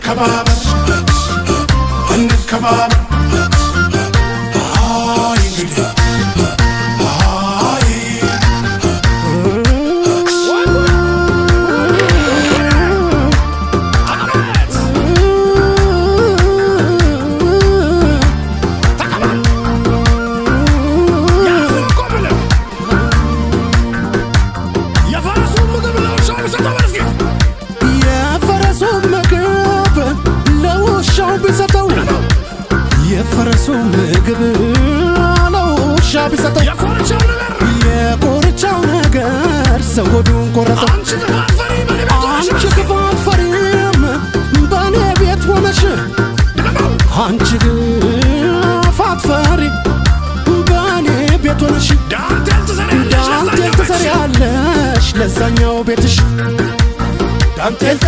እንከባበር እንከባበር አይ እንግዲህ የፈረሱ ምግብ ለውሻ ቢሰጠው የኮርቻው ነገር ሰው ሆዱን ቆረጠው። አንቺ ክፋት ፈሪም በኔ ቤት ሆነሽ አንቺ ክፋት ፈሪ በኔ ቤት ሆነሽ ዳንቴል ትሰሪያለሽ ለዛኛው ቤትሽ ዳንቴል